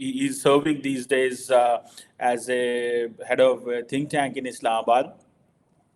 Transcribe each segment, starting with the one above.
he is serving these days as a head of a think tank in Islamabad।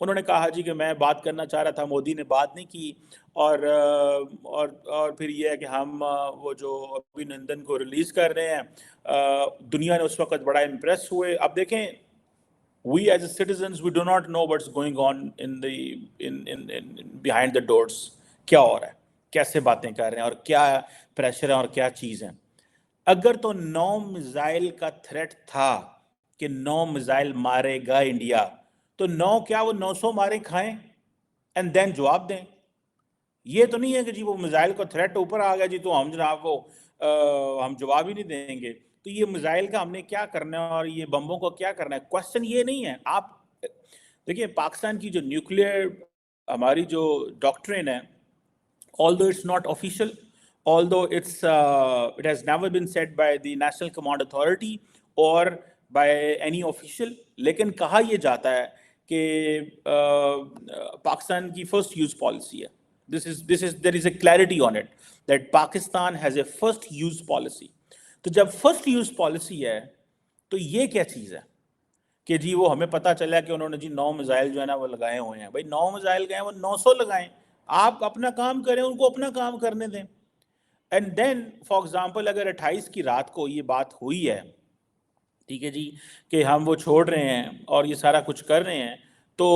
انہوں نے کہا جی کہ میں بات کرنا چاہ رہا تھا، مودی نے بات نہیں کی، اور پھر یہ ہے کہ ہم وہ جو ابھینندن کو ریلیز کر رہے ہیں، دنیا نے اس وقت بڑا امپریس ہوئے. اب دیکھیں we as citizens we do not know what's going on in behind the doors. کیا ہو رہا ہے، کیسے باتیں کر رہے ہیں، اور کیا پریشر ہے اور کیا چیز ہے. اگر تو 9 میزائل کا تھریٹ تھا کہ 9 میزائل مارے گا انڈیا، تو 9 کیا وہ 900 مارے کھائیں اینڈ دین جواب دیں. یہ تو نہیں ہے کہ جی وہ میزائل کا تھریٹ اوپر آ گیا جی تو ہم جناب وہ ہم جواب ہی نہیں دیں گے. تو یہ میزائل کا ہم نے کیا کرنا ہے اور یہ بمبوں کو کیا کرنا ہے، کوشچن یہ نہیں ہے. آپ دیکھیں پاکستان کی جو نیوکلیئر ہماری جو ڈاکٹرین ہے، although it's not official, although it has never been said by the National Command Authority or by any official, لیکن کہا یہ جاتا ہے کہ پاکستان کی فرسٹ یوز پالیسی ہے. There is a clarity on it that Pakistan has a first use policy. تو جب فرسٹ یوز پالیسی ہے تو یہ کیا چیز ہے کہ جی وہ ہمیں پتہ چلا کہ انہوں نے جی 9 میزائل جو ہے نا وہ لگائے ہوئے ہیں. بھائی 9 میزائل گئے ہیں، وہ 900 لگائیں، آپ اپنا کام کریں، ان کو اپنا کام کرنے دیں. اینڈ دین فار ایگزامپل اگر 28 کی رات کو یہ بات ہوئی ہے، ٹھیک ہے جی، کہ ہم وہ چھوڑ رہے ہیں اور یہ سارا کچھ کر رہے ہیں، تو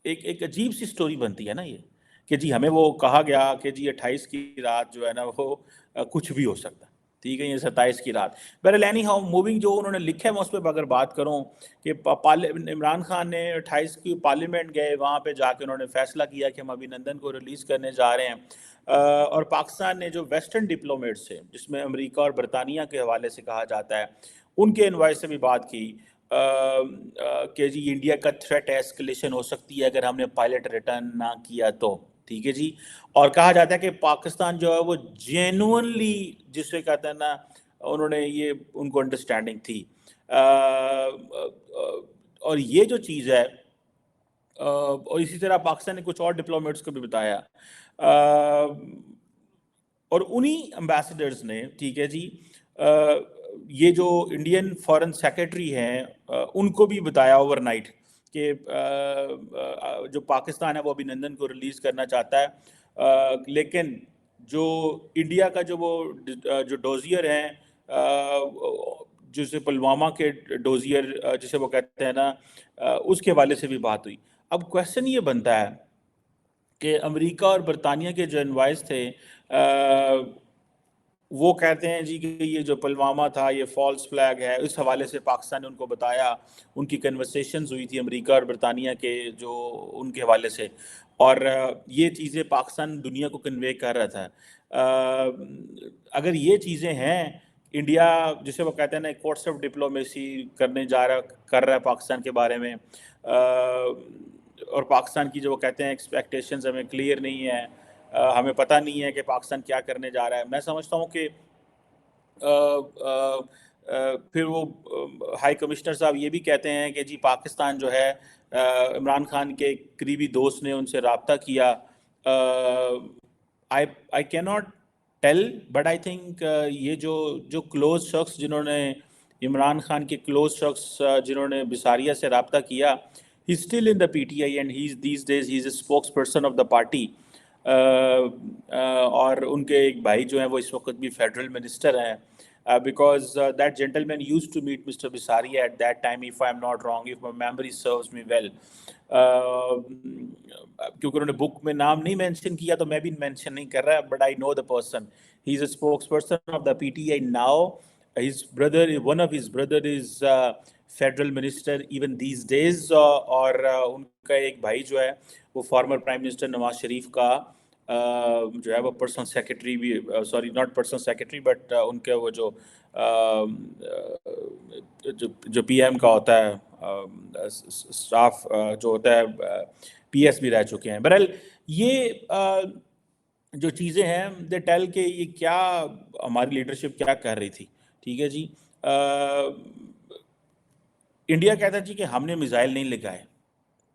ایک عجیب سی سٹوری بنتی ہے نا یہ کہ جی ہمیں وہ کہا گیا کہ جی 28 کی رات جو ہے نا وہ کچھ بھی ہو سکتا ہے. ٹھیک ہے، یہ 27 کی رات. بہرحال اینی ہاؤ موونگ جو انہوں نے لکھا ہے میں اس پہ اگر بات کروں کہ عمران خان نے 28 کی پارلیمنٹ گئے، وہاں پہ جا کے انہوں نے فیصلہ کیا کہ ہم ابھینندن کو ریلیز کرنے جا رہے ہیں. اور پاکستان نے جو ویسٹرن ڈپلومیٹس ہیں جس میں امریکہ اور برطانیہ کے حوالے سے کہا جاتا ہے، ان کے انوائے سے بھی بات کی کہ جی انڈیا کا تھریٹ ایسکلیشن ہو سکتی ہے اگر ہم نے پائلٹ ریٹرن نہ کیا تو. ٹھیک ہے جی، اور کہا جاتا ہے کہ پاکستان جو ہے وہ جینوئنلی جسے کہتے ہیں نا، انہوں نے یہ ان کو انڈرسٹینڈنگ تھی. اور یہ جو چیز ہے، اور اسی طرح پاکستان نے کچھ اور ڈپلومیٹس کو بھی بتایا، اور انہی امبیسڈرز نے، ٹھیک ہے جی، یہ جو انڈین فارن سیکرٹری ہیں ان کو بھی بتایا اوور نائٹ کہ جو پاکستان ہے وہ ابھینندن کو ریلیز کرنا چاہتا ہے، لیکن جو انڈیا کا جو ڈوزیئر ہیں، جسے پلوامہ کے ڈوزیئر جسے وہ کہتے ہیں نا، اس کے حوالے سے بھی بات ہوئی. اب کویسچن یہ بنتا ہے کہ امریکہ اور برطانیہ کے جو انوائز تھے وہ کہتے ہیں جی کہ یہ جو پلوامہ تھا یہ فالس فلیگ ہے. اس حوالے سے پاکستان نے ان کو بتایا، ان کی کنورسیشنز ہوئی تھی امریکہ اور برطانیہ کے جو ان کے حوالے سے، اور یہ چیزیں پاکستان دنیا کو کنوے کر رہا تھا. اگر یہ چیزیں ہیں، انڈیا جسے وہ کہتے ہیں نا کورٹس آف ڈپلومیسی کر رہا ہے پاکستان کے بارے میں، اور پاکستان کی جو وہ کہتے ہیں ایکسپیکٹیشنز ہمیں کلیئر نہیں ہے، ہمیں پتہ نہیں ہے کہ پاکستان کیا کرنے جا رہا ہے. میں سمجھتا ہوں کہ پھر وہ ہائی کمشنر صاحب یہ بھی کہتے ہیں کہ جی پاکستان جو ہے، عمران خان کے قریبی دوست نے ان سے رابطہ کیا. I cannot tell but I think یہ جو کلوز شخص جنہوں نے عمران خان کے کلوز شخص جنہوں نے بساریہ سے رابطہ کیا، he's still in the PTI and these days he's a spokesperson of the party. اور ان کے ایک بھائی جو ہیں وہ اس وقت بھی فیڈرل منسٹر ہیں، because that gentleman used to meet Mr. Bisaria at that time, if I'm not wrong, if my memory serves me well. کیونکہ انہوں نے بک میں نام نہیں مینشن کیا تو میں بھی مینشن نہیں کر رہا، but I know the person. He's a spokesperson of the PTI now. His brother, one of his brother is federal minister even these days. اور ان کا ایک بھائی جو ہے وہ former prime minister Nawaz Sharif کا جو ہے وہ پرسنل سیکرٹری بھی، sorry not personal secretary but in کے وہ جو پی ایم کا ہوتا ہے سٹاف جو ہوتا ہے، پی ایس بھی رہ چکے ہیں. بہرحال یہ جو چیزیں ہیں دے ٹیل کہ یہ کیا ہماری لیڈرشپ کیا کر رہی تھی. ٹھیک ہے جی، انڈیا کہتا جی کہ ہم نے میزائل نہیں لگائے.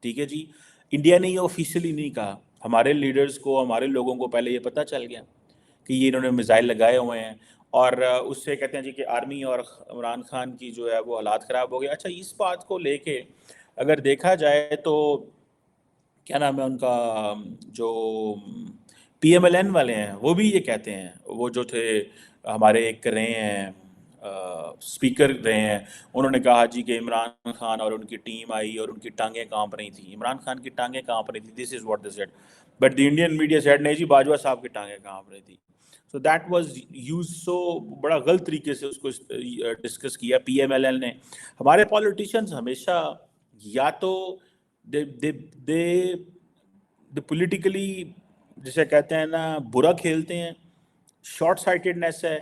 ٹھیک ہے جی، انڈیا نے یہ آفیشیلی نہیں کہا، ہمارے لیڈرز کو، ہمارے لوگوں کو پہلے یہ پتہ چل گیا کہ یہ انہوں نے میزائل لگائے ہوئے ہیں، اور اس سے کہتے ہیں جی کہ آرمی اور عمران خان کی جو ہے وہ حالات خراب ہو گئے. اچھا، اس بات کو لے کے اگر دیکھا جائے تو کیا نام ہے ان کا، جو پی ایم ایل این والے ہیں وہ بھی یہ کہتے ہیں، وہ جو تھے ہمارے ایک رہے ہیں اسپیکر رہے ہیں، انہوں نے کہا جی کہ عمران خان اور ان کی ٹیم آئی اور ان کی ٹانگیں کانپ رہی تھیں، عمران خان کی ٹانگیں کانپ رہی تھیں، this is what they said, but the Indian media said نہیں جی باجوہ صاحب کی ٹانگیں کانپ رہی تھی. سو دیٹ واز یوز، سو بڑا غلط طریقے سے اس کو ڈسکس کیا پی ایم ایل ایل نے. ہمارے پالیٹیشینز ہمیشہ یا تو دے پولیٹیکلی جسے کہتے ہیں نا برا کھیلتے ہیں، شارٹ سائٹڈنیس ہے،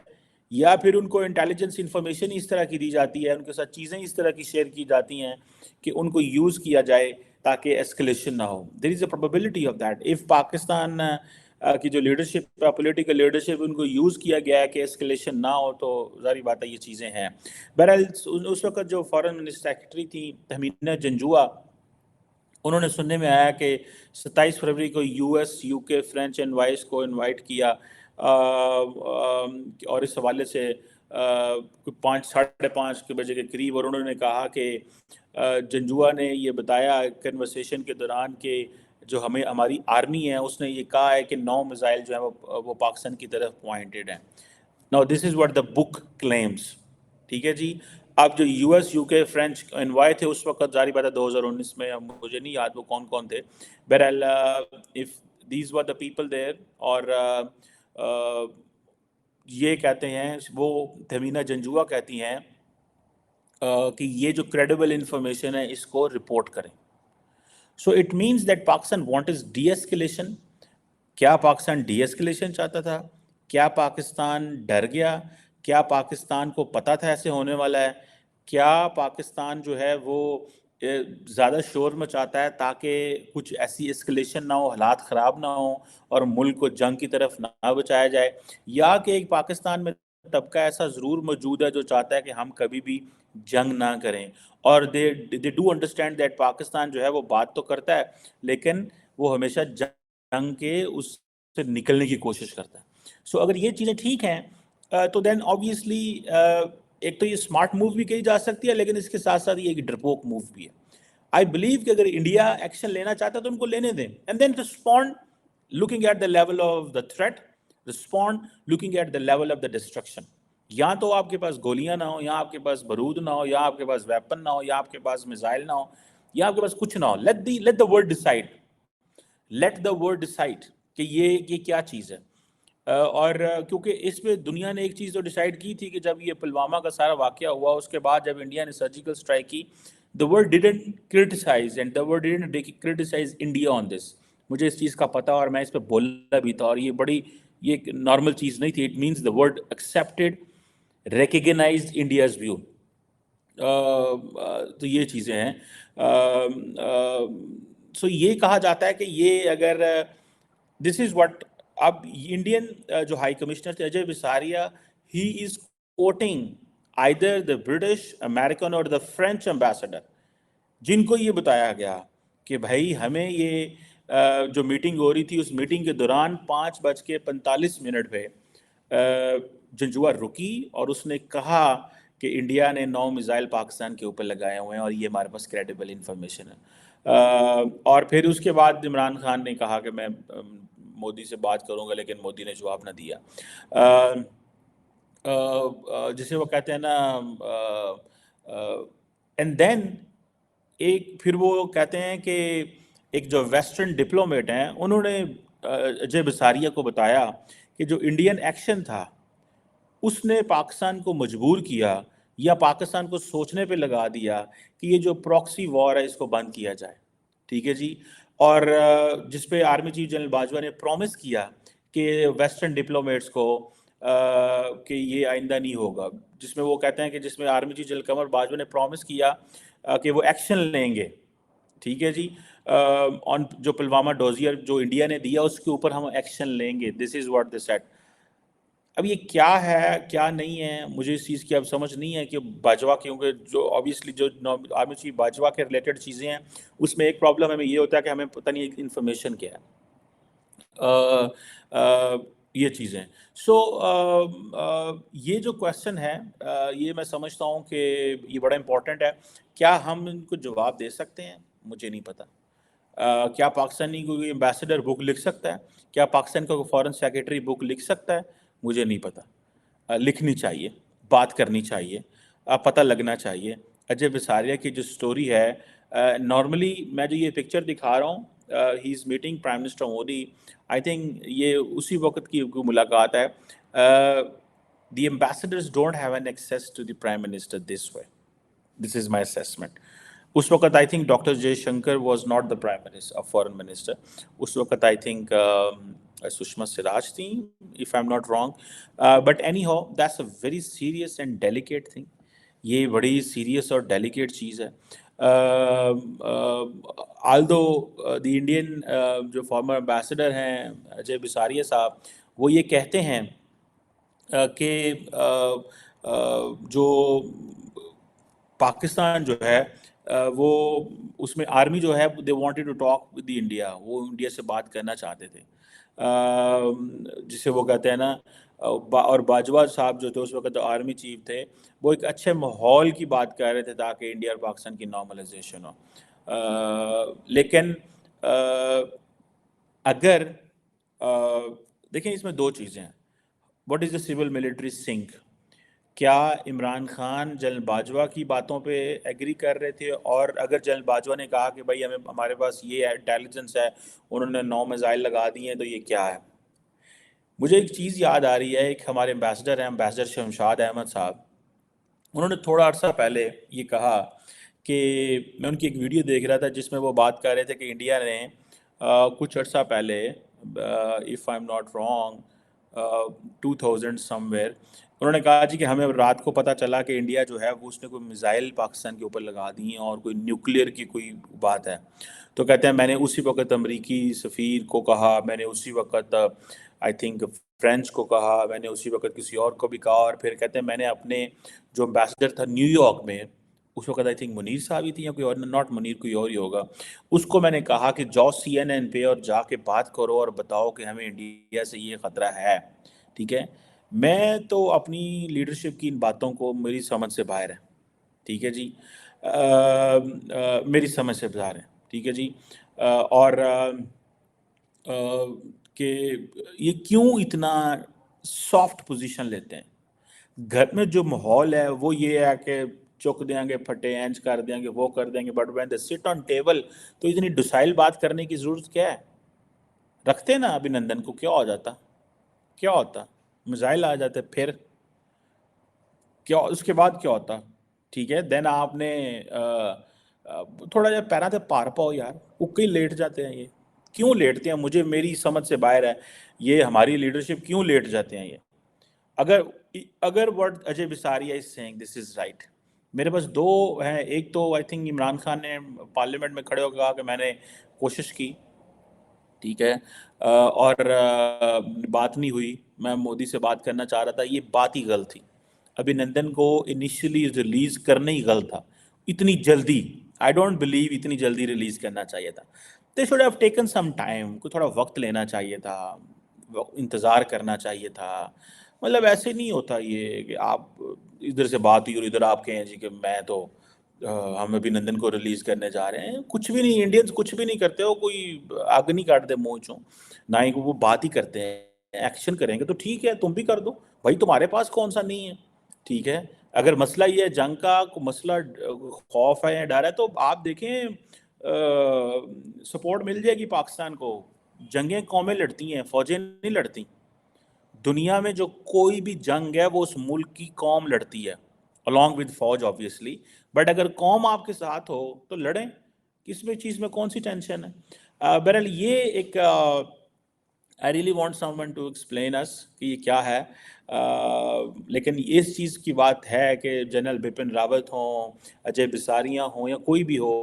یا پھر ان کو انٹیلیجنس انفارمیشن اس طرح کی دی جاتی ہے، ان کے ساتھ چیزیں اس طرح کی شیئر کی جاتی ہیں کہ ان کو یوز کیا جائے تاکہ ایسکلیشن نہ ہو. There is a probability of that. If Pakistan کی جو لیڈرشپ ہے، پولیٹیکل لیڈرشپ، ان کو یوز کیا گیا ہے کہ ایسکلیشن نہ ہو، تو ظاہری بات ہے یہ چیزیں ہیں. بہرحال اس وقت جو فارن منسٹر سیکرٹری تھی تہمینہ جنجوعہ، انہوں نے سننے میں آیا کہ 27 فروری کو یو ایس، یو کے، فرینچ اینڈ وائس کو انوائٹ کیا، اور اس حوالے سے 5 ساڑھے 5 کے بجے کے قریب، اور انہوں نے کہا کہ جنجوعہ نے یہ بتایا کنورسیشن کے دوران کہ جو ہماری آرمی ہے اس نے یہ کہا ہے کہ 9 میزائل جو ہیں وہ پاکستان کی طرف پوائنٹڈ ہیں. Now this is what the book claims. ٹھیک ہے جی. اب جو یو ایس، یو کے، فرینچ انوائے تھے اس وقت، ظاہری بات ہے 2019 میں، مجھے نہیں یاد وہ کون کون تھے. بہرحال if these were the people there، اور یہ کہتے ہیں، وہ تہمینہ جنجوعہ کہتی ہیں کہ یہ جو کریڈیبل انفارمیشن ہے اس کو رپورٹ کریں. So it means that Pakistan want is D escalation. کیا پاکستان ڈی ایسکلیشن چاہتا تھا؟ کیا پاکستان ڈر گیا؟ کیا پاکستان کو پتہ تھا ایسے ہونے والا ہے؟ کیا پاکستان جو ہے وہ زیادہ شور مچاتا ہے تاکہ کچھ ایسی ایسکلیشن نہ ہو، حالات خراب نہ ہوں اور ملک کو جنگ کی طرف نہ بچایا جائے؟ یا کہ ایک پاکستان میں طبقہ ایسا ضرور موجود ہے جو چاہتا ہے کہ ہم کبھی بھی جنگ نہ کریں، اور they do understand that Pakistan جو ہے وہ بات تو کرتا ہے لیکن وہ ہمیشہ جنگ کے اس سے نکلنے کی کوشش کرتا ہے. سو اگر یہ چیزیں ٹھیک ہیں تو دین آبویسلی ایک تو یہ اسمارٹ موو بھی کہی جا سکتی ہے، لیکن اس کے ساتھ ساتھ یہ ایک ڈرپوک موو بھی ہے. آئی بلیو کہ اگر انڈیا ایکشن لینا چاہتا ہے تو ان کو لینے دیں، and then respond looking at the level of the threat, respond looking at the level of the destruction. یا تو آپ کے پاس گولیاں نہ ہو، یا آپ کے پاس بارود نہ ہو، یا آپ کے پاس ویپن نہ ہو، یا آپ کے پاس میزائل نہ ہو، یا آپ کے پاس کچھ نہ ہو. Let the world decide, let the world decide کہ یہ کیا چیز ہے. اور کیونکہ اس پہ دنیا نے ایک چیز تو ڈیسائیڈ کی تھی کہ جب یہ پلوامہ کا سارا واقعہ ہوا، اس کے بعد جب انڈیا نے سرجیکل اسٹرائک کی، the world didn't criticize and the world didn't criticize India on this. مجھے اس چیز کا پتہ اور میں اس پہ بولا بھی تھا، اور یہ ایک نارمل چیز نہیں تھی. it means the world accepted، recognized India's view. تو یہ چیزیں ہیں. سو یہ کہا جاتا ہے کہ یہ اگر دس از واٹ، اب انڈین جو ہائی کمشنر تھے Ajay Bisaria, he is quoting either the British, American اور دا فرینچ امبیسڈر، جن کو یہ بتایا گیا کہ بھائی ہمیں یہ جو میٹنگ ہو رہی تھی اس میٹنگ کے دوران 5:45 پہ جنجوعہ رکی اور اس نے کہا کہ انڈیا نے 9 میزائل پاکستان کے اوپر لگائے ہوئے ہیں اور یہ ہمارے پاس کریڈیبل انفارمیشن ہے. اور پھر اس کے بعد عمران خان نے کہا کہ میں مودی سے بات کروں گا، لیکن مودی نے جواب نہ دیا. جسے وہ کہتے ہیں نا، اینڈ دین پھر وہ کہتے ہیں کہ ایک جو ویسٹرن ڈپلومیٹ ہیں انہوں نے اجے بساریہ کو بتایا کہ جو انڈین ایکشن تھا اس نے پاکستان کو مجبور کیا یا پاکستان کو سوچنے پہ لگا دیا کہ یہ جو پراکسی وار ہے اس کو بند کیا جائے. ٹھیک ہے جی. اور جس پہ آرمی چیف جنرل باجوہ نے پرومس کیا کہ ویسٹرن ڈپلومیٹس کو کہ یہ آئندہ نہیں ہوگا، جس میں وہ کہتے ہیں کہ جس میں army chief general Qamar Bajwa نے پرومس کیا کہ وہ ایکشن لیں گے. ٹھیک ہے جی. آن جو پلوامہ ڈوزیئر جو انڈیا نے دیا اس کے اوپر ہم ایکشن لیں گے. دس از واٹ دے سیڈ. اب یہ کیا ہے کیا نہیں ہے مجھے اس چیز کی اب سمجھ نہیں ہے کہ باجوہ، کیونکہ جو آبویسلی جو آرمی چیف باجوہ کے ریلیٹڈ چیزیں ہیں اس میں ایک پرابلم ہمیں یہ ہوتا ہے کہ ہمیں پتہ نہیں انفارمیشن کیا ہے. یہ چیزیں. سو یہ جو کویشچن ہے یہ میں سمجھتا ہوں کہ یہ بڑا امپورٹنٹ ہے. کیا ہم ان کو جواب دے سکتے ہیں؟ مجھے نہیں پتا. کیا پاکستانی کوئی امبیسڈر بک لکھ سکتا ہے؟ کیا پاکستان کا کوئی فارن سیکرٹری بک لکھ سکتا ہے؟ مجھے نہیں پتا. لکھنی چاہیے، بات کرنی چاہیے، پتہ لگنا چاہیے. اجے بساریہ کی جو سٹوری ہے، نارملی میں جو یہ پکچر دکھا رہا ہوں، he is meeting prime minister Modi. I think یہ اسی وقت کی ملاقات ہے. The ambassadors don't have an access to the prime minister this way. This is my assessment. اس وقت I think doctor Jaishankar was not the prime minister foreign minister. اس وقت آئی تھنک سشما سوراج تھیں if I'm not wrong. But anyhow, that's a very serious and delicate thing. یہ بڑی serious اور delicate چیز ہے. although دی انڈین جو farmer ambassador ہیں اجے بساریہ صاحب، وہ یہ کہتے ہیں کہ جو پاکستان جو ہے وہ اس میں آرمی جو ہے they wanted to talk with the India, وہ انڈیا سے بات کرنا چاہتے تھے. جسے وہ کہتے ہیں نا، اور باجوہ صاحب جو تھے اس وقت آرمی چیف تھے، وہ ایک اچھے ماحول کی بات کر رہے تھے تاکہ انڈیا اور پاکستان کی نارملائزیشن ہو. لیکن اگر دیکھیں اس میں دو چیزیں ہیں. What is the civil military sync? کیا عمران خان جنرل باجوہ کی باتوں پہ ایگری کر رہے تھے؟ اور اگر جنرل باجوہ نے کہا کہ بھائی ہمارے پاس یہ انٹیلیجنس ہے، انہوں نے 9 میزائل لگا دیے ہیں، تو یہ کیا ہے؟ مجھے ایک چیز یاد آ رہی ہے، ایک ہمارے امبیسڈر ہیں، امبیسڈر شمشاد احمد صاحب، انہوں نے تھوڑا عرصہ پہلے یہ کہا کہ میں ان کی ایک ویڈیو دیکھ رہا تھا جس میں وہ بات کر رہے تھے کہ انڈیا نے کچھ عرصہ پہلے if I'm not wrong 2000 somewhere، انہوں نے کہا جی کہ ہمیں رات کو پتہ چلا کہ انڈیا جو ہے وہ اس نے کوئی میزائل پاکستان کے اوپر لگا دی ہیں اور کوئی نیوکلیئر کی کوئی بات ہے. تو کہتے ہیں میں نے اسی وقت امریکی سفیر کو کہا، میں نے اسی وقت آئی تھنک فرینچ کو کہا، میں نے اسی وقت کسی اور کو بھی کہا، اور پھر کہتے ہیں میں نے اپنے جو امبیسڈر تھا نیو یارک میں، اس وقت آئی تھنک منیر صاحب ہی تھی یا کوئی اور، ناٹ منیر، کوئی اور ہی ہوگا، اس کو میں نے کہا کہ جاؤ CNN پہ اور جا کے بات کرو اور بتاؤ کہ ہمیں انڈیا سے یہ خطرہ ہے. ٹھیک ہے، میں تو اپنی لیڈرشپ کی ان باتوں کو میری سمجھ سے باہر ہے. ٹھیک ہے جی، میری سمجھ سے باہر ہے. ٹھیک ہے جی. اور کہ یہ کیوں اتنا سافٹ پوزیشن لیتے ہیں؟ گھر میں جو ماحول ہے وہ یہ ہے کہ چک دیں گے، پھٹے اینچ کر دیں گے، وہ کر دیں گے، بٹ وین دے سٹ آن ٹیبل تو اتنی ڈسائل بات کرنے کی ضرورت کیا ہے؟ رکھتے نا ابھی نندن کو، کیا ہو جاتا؟ کیا ہوتا؟ میزائل آ جاتے، پھر کیا اس کے بعد کیا ہوتا؟ ٹھیک ہے، دین آپ نے تھوڑا جا پیرا تے پار پاؤ یار، اکے ہی لیٹ جاتے ہیں. یہ کیوں لیٹتے ہیں؟ مجھے میری سمجھ سے باہر ہے یہ ہماری لیڈرشپ کیوں لیٹ جاتے ہیں. یہ اگر what Ajay Bisaria is saying this is right. میرے پاس دو ہیں. ایک تو آئی تھنک عمران خان نے پارلیمنٹ میں کھڑے ہو کے کہا کہ میں نے کوشش کی، ٹھیک ہے، اور بات نہیں ہوئی، میں مودی سے بات کرنا چاہ رہا تھا. یہ بات ہی غلط تھی. ابھی نندن کو انیشلی ریلیز کرنا ہی غلط تھا اتنی جلدی. آئی ڈونٹ بلیو اتنی جلدی ریلیز کرنا چاہیے تھا. They should have taken some time, کو تھوڑا وقت لینا چاہیے تھا، انتظار کرنا چاہیے تھا. مطلب ایسے نہیں ہوتا یہ کہ آپ ادھر سے بات ہوئی اور ادھر آپ کہیں جی کہ میں تو ہم ابھی نندن کو ریلیز کرنے جا رہے ہیں. کچھ بھی نہیں، انڈینز کچھ بھی نہیں کرتے ہو، کوئی آگ نہیں کاٹتے منہ چوں، نہ ہی وہ بات ہی کرتے ہیں. ایکشن کریں گے تو ٹھیک ہے، تم بھی کر دو بھائی، تمہارے پاس کون سا نہیں ہے. ٹھیک ہے، اگر مسئلہ یہ ہے جنگ کا مسئلہ، خوف ہے یا ڈر ہے، تو آپ دیکھیں سپورٹ مل جائے گی پاکستان کو. جنگیں قومیں لڑتی ہیں، فوجیں نہیں لڑتی. دنیا میں جو کوئی بھی جنگ ہے وہ اس ملک کی قوم لڑتی ہے along with فوج obviously. بٹ اگر قوم آپ کے ساتھ ہو تو لڑیں، کس میں چیز میں کون سی ٹینشن ہے. بہرحال یہ ایک I really want someone to explain us کہ یہ کیا ہے. لیکن اس چیز کی بات ہے کہ جنرل بپن راوت ہوں، اجے بساریہ ہوں، یا کوئی بھی ہو،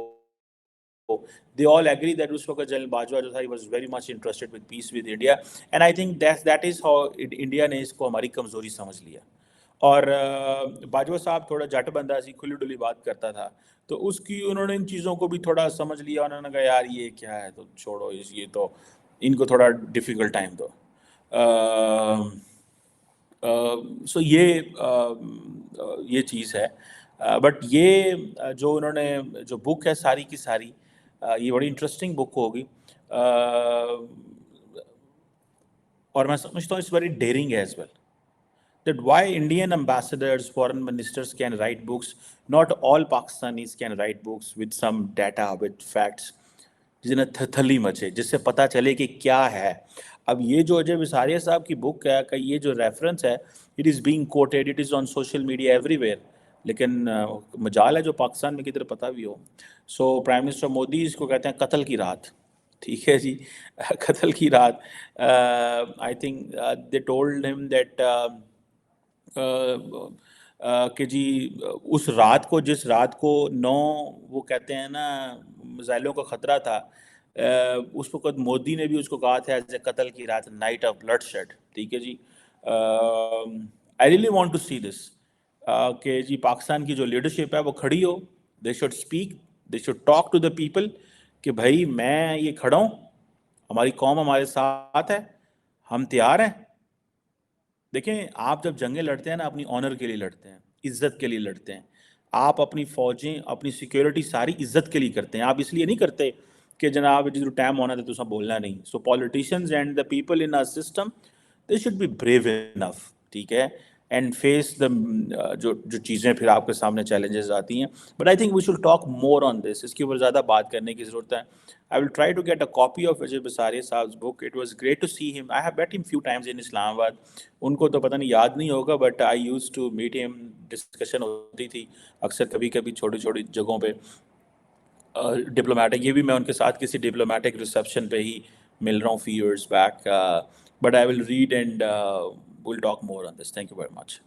they all agree that اس وقت جنرل باجوہ جو تھا he was very much interested with peace with India, and I think that is how India نے اس کو ہماری کمزوری سمجھ لیا. اور باجوہ صاحب تھوڑا جٹ بندہ سی، کھلی ڈلی بات کرتا تھا، تو اس کی انہوں نے ان چیزوں کو بھی تھوڑا سمجھ لیا. انہوں نے کہا یار یہ کیا ہے، تو چھوڑو، یہ تو ان کو تھوڑا ڈیفیکلٹ ٹائم دو. سو یہ چیز ہے. بٹ یہ جو انہوں نے جو بک ہے ساری کی ساری یہ بڑی انٹرسٹنگ بک ہوگی, اور میں سمجھتا ہوں اس very daring as well. That why Indian ambassadors, foreign ministers can write books. Not all Pakistanis can write books with some data, with facts. جنہیں تھلی مچے, جس سے پتہ چلے کہ کیا ہے. اب یہ جو اجے وساریہ صاحب کی بک ہے, کہ یہ جو ریفرنس ہے, it is being quoted, it is on social media everywhere, لیکن مجال ہے جو پاکستان میں کدھر پتہ بھی ہو. سو پرائم منسٹر مودی اس کو کہتے ہیں قتل کی رات. ٹھیک ہے جی, قتل کی رات. I think they told him that کہ جی اس رات کو, جس رات کو 9 وہ کہتے ہیں نا میزائلوں کا خطرہ تھا, اس وقت مودی نے بھی اس کو کہا تھا ایز اے قتل کی رات, نائٹ آف بلڈ شیڈ. ٹھیک ہے جی. I really want to see this کہ جی پاکستان کی جو لیڈرشپ ہے وہ کھڑی ہو. They should speak, they should talk to the people کہ بھائی میں یہ کھڑا ہوں, ہماری قوم ہمارے ساتھ ہے, ہم تیار ہیں. دیکھیں آپ جب جنگیں لڑتے ہیں نا, اپنی آنر کے لیے لڑتے ہیں, عزت کے لیے لڑتے ہیں. آپ اپنی فوجیں, اپنی سیکیورٹی ساری عزت کے لیے کرتے ہیں. آپ اس لیے نہیں کرتے کہ جناب جس ٹائم ہونا تھا تو سب بولنا نہیں. So politicians and the people in our system, they should be brave enough. ٹھیک ہے, اینڈ فیس دا جو چیزیں پھر آپ کے سامنے چیلنجز آتی ہیں. But I think we should talk more on this. اس کے اوپر زیادہ بات کرنے کی ضرورت ہے. I will try to get a copy of Ajay Bisaria Saab's book. It was great to see him. I have met him few times in Islamabad. ان کو تو پتہ نہیں یاد نہیں ہوگا, but I used to meet him. Discussion ہوتی تھی اکثر کبھی کبھی چھوٹی چھوٹی جگہوں پہ. ڈپلومیٹک, یہ بھی میں ان کے ساتھ کسی ڈپلومیٹک ریسیپشن پہ ہی مل رہا ہوں few years back. But I will read and we'll talk more on this. Thank you very much.